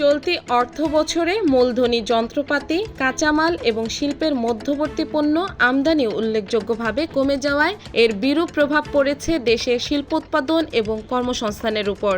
চলতি অর্থবছরে মূলধনী যন্ত্রপাতি, কাঁচামাল এবং শিল্পের মধ্যবর্তী পণ্য আমদানি উল্লেখযোগ্যভাবে কমে যাওয়ায় এর বিরূপ প্রভাব পড়েছে দেশের শিল্পোৎপাদন এবং কর্মসংস্থানের উপর।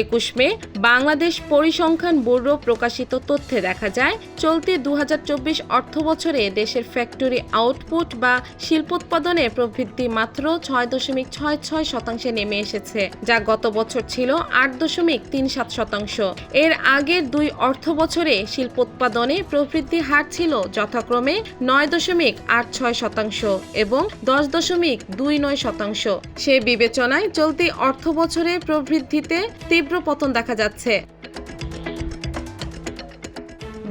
২১ মে বাংলাদেশ পরিসংখ্যান ব্যুরো প্রকাশিত তথ্যে দেখা যায়, চলতি ২০২৪ অর্থবছরে দেশের ফ্যাক্টরি আউটপুট বা শিল্পোৎপাদনের প্রবৃদ্ধি মাত্র ৬.৬৬% নেমে এসেছে, যা গত বছর ছিল ৮.৩৭%। এর আগের দুই অর্থবছরে শিল্পোৎপাদনে প্রবৃদ্ধি হার ছিল যথাক্রমে ৯.৮৬% এবং ১০.২৯%। সে বিবেচনায় চলতি অর্থবছরে প্রবৃদ্ধিতে তীব্র পতন দেখা যাচ্ছে।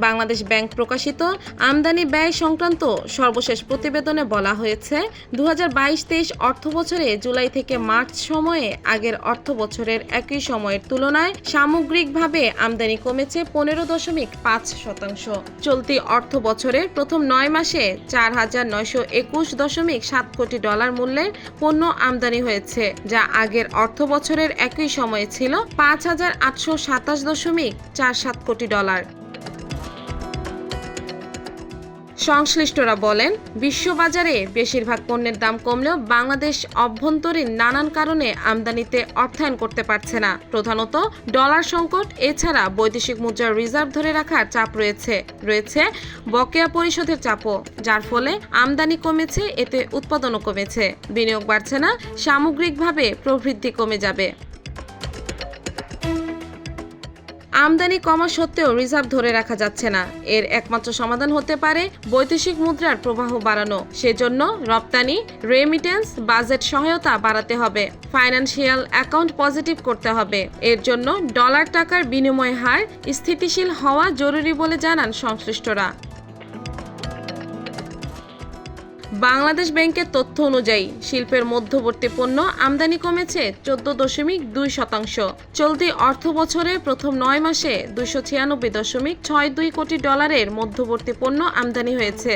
বাংলাদেশ ব্যাংক প্রকাশিত আমদানি ব্যয় সংক্রান্ত সর্বশেষ প্রতিবেদনে বলা হয়েছে, ২০২২-২৩ অর্থবছরে জুলাই থেকে মার্চ সময়ে আগের অর্থবছরের একই সময়ের তুলনায় সামগ্রিকভাবে আমদানি কমেছে ১৫.৫%। চলতি অর্থবছরের প্রথম ৯ মাসে ৪,৯২১.৭ কোটি ডলার মূল্যের পণ্য আমদানি হয়েছে, যা আগের অর্থবছরের একই সময়ে ছিল ৫,৮২৭.৪৭ কোটি ডলার। সংশ্লিষ্টরা বলেন, বিশ্ববাজারে বেশিরভাগ পণ্যের দাম কমলেও বাংলাদেশ অভ্যন্তরীণ নানান কারণে আমদানিতে অর্থায়ন করতে পারছে না। প্রধানত ডলার সংকট, এছাড়া বৈদেশিক মুদ্রার রিজার্ভ ধরে রাখার চাপ রয়েছে বকেয়া পরিশোধের চাপও, যার ফলে আমদানি কমেছে, এতে উৎপাদনও কমেছে। বিনিয়োগ বাড়ছে না, সামগ্রিকভাবে প্রবৃদ্ধি কমে যাবে। আমদানি কমা সত্ত্বেও রিজার্ভ ধরে রাখা যাচ্ছে না। এর একমাত্র সমাধান হতে পারে বৈদেশিক মুদ্রার প্রবাহ বাড়ানো। সেজন্য রপ্তানি, রেমিটেন্স, বাজেট সহায়তা বাড়াতে হবে, ফাইন্যান্সিয়াল অ্যাকাউন্ট পজিটিভ করতে হবে। এর জন্য ডলার টাকার বিনিময় হার স্থিতিশীল হওয়া জরুরি বলে জানান সংশ্লিষ্টরা। বাংলাদেশ ব্যাংকের তথ্য অনুযায়ী শিল্পের মধ্যবর্তী পণ্য আমদানি কমেছে ১৪.২%। চলতি অর্থবছরে প্রথম ৯ মাসে ২৯৬.৬২ কোটি ডলারের মধ্যবর্তী পণ্য আমদানি হয়েছে।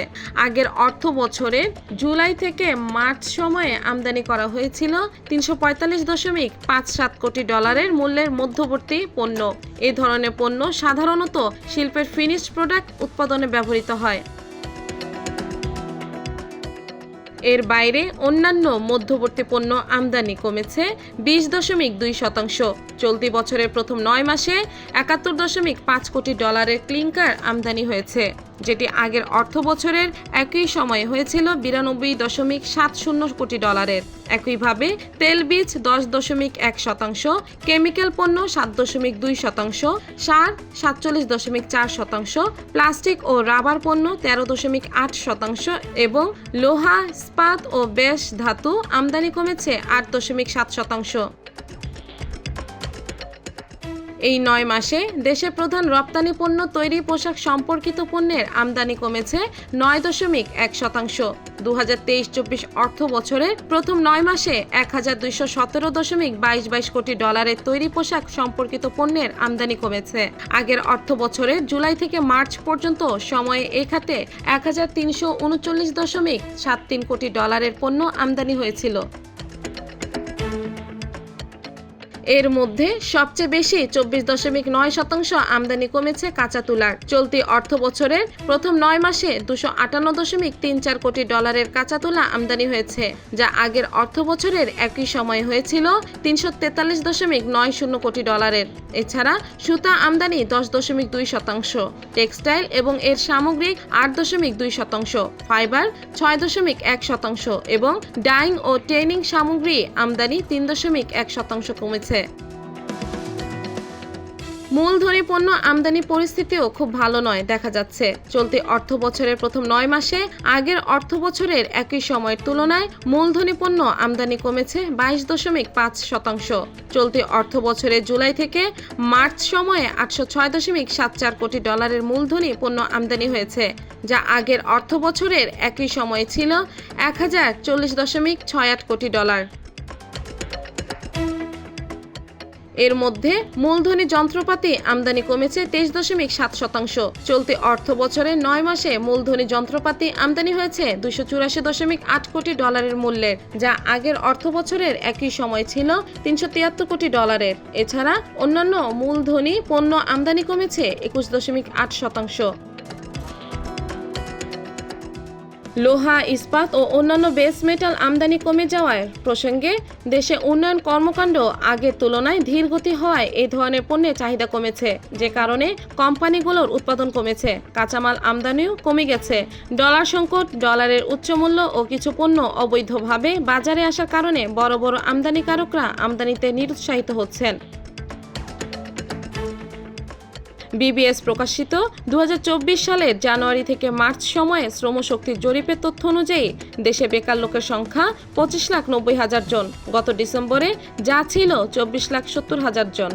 আগের অর্থবছরের জুলাই থেকে মার্চ সময়ে আমদানি করা হয়েছিল ৩৪৫.৫৭ কোটি ডলারের মূল্যের মধ্যবর্তী পণ্য। এই ধরনের পণ্য সাধারণত শিল্পের ফিনিশড প্রোডাক্ট উৎপাদনে ব্যবহৃত হয়। এর বাইরে অন্যান্য মধ্যবর্তী পণ্য আমদানি কমেছে ২০.২%। চলতি বছরের প্রথম ৯ মাসে ৭১.৫ কোটি ডলারের ক্লিংকার আমদানি হয়েছে, যেটি আগের অর্থবছরের একই সময়ে হয়েছিল ৯২.৭০ কোটি ডলারের। একইভাবে তেলবীজ ১০.১%, কেমিক্যাল পণ্য ৭.২%, সার ৪৭.৪%, প্লাস্টিক ও রাবার পণ্য ১৩.৮% এবং লোহা, ইস্পাত ও বেশ ধাতু আমদানি কমেছে ৮.৭%। এই ৯ মাসে দেশের প্রধান রপ্তানি পণ্য তৈরি পোশাক সম্পর্কিত পণ্যের আমদানি কমেছে ৯.১%। ২০২৩-২৪ অর্থ বছরের প্রথম ৯ মাসে ১,২১৭.২২ কোটি ডলারের তৈরি পোশাক সম্পর্কিত পণ্যের আমদানি কমেছে। আগের অর্থ বছরের জুলাই থেকে মার্চ পর্যন্ত সময়ে এ খাতে ১,৩৩৯.৭৩ কোটি ডলারের পণ্য আমদানি হয়েছিল। এর মধ্যে সবচেয়ে বেশি ২৪.৯% আমদানি কমেছে কাঁচা তুলার। চলতি অর্থ বছরের প্রথম ৯ মাসে ২৫৮.৩৪ কোটি ডলারের কাঁচা তুলা আমদানি হয়েছে, যা আগের অর্থ বছরের একই সময়ে হয়েছিল ৩৪৩.৯০ কোটি ডলারের। এছাড়া সুতা আমদানি ১০.২%, টেক্সটাইল এবং এর সামগ্রিক ৮.২%, ফাইবার ৬.১% এবং ডাইং ও টেনিং সামগ্রী আমদানি ৩.১% কমেছে। মূলধনী পণ্য আমদানি পরিস্থিতিও খুব ভালো নয় দেখা যাচ্ছে। চলতি অর্থ বছরের প্রথম ৯ মাসে আগের অর্থ বছরের একই সময়ের তুলনায় মূলধনী পণ্য আমদানি কমেছে ২২.৫%। চলতি অর্থ বছরের জুলাই থেকে মার্চ সময়ে ৮০৬.৭৪ কোটি ডলারের মূলধনী পণ্য আমদানি হয়েছে, যা আগের অর্থ বছরের একই সময়ে ছিল ১,০৪০.৬৮ কোটি ডলার। এর মধ্যে মূলধনী যন্ত্রপাতি আমদানি কমেছে 23.7%। চলতি অর্থ বছরের 9 মাসে মূলধনী যন্ত্রপাতি আমদানি হয়েছে $284.8 কোটি মূল্যের, যা আগের অর্থ বছরের একই সময় ছিল $373 কোটি। এছাড়া অন্যান্য মূলধনী পণ্য আমদানি কমেছে 21.8%। লোহা, ইস্পাত ও অন্যান্য বেস মেটাল আমদানি কমে যাওয়ার প্রসঙ্গে দেশে উন্নয়ন কর্মকাণ্ড আগের তুলনায় ধীর গতি হওয়ায় এই ধরনের পণ্যের চাহিদা কমেছে, যে কারণে কোম্পানিগুলোর উৎপাদন কমেছে। কাঁচামাল আমদানিও কমে গেছে। ডলার সংকট, ডলারের উচ্চমূল্য ও কিছু পণ্য অবৈধভাবে বাজারে আসার কারণে বড় বড় আমদানিকারকরা আমদানিতে নিরুৎসাহিত হচ্ছেন। বিবিএস প্রকাশিত 2024 সালের জানুয়ারি থেকে মার্চ সময়ে শ্রমশক্তির জরিপের তথ্য অনুযায়ী দেশে বেকার লোকের সংখ্যা 25,90,000 জন। গত ডিসেম্বরে যা ছিল 24,70,000 জন।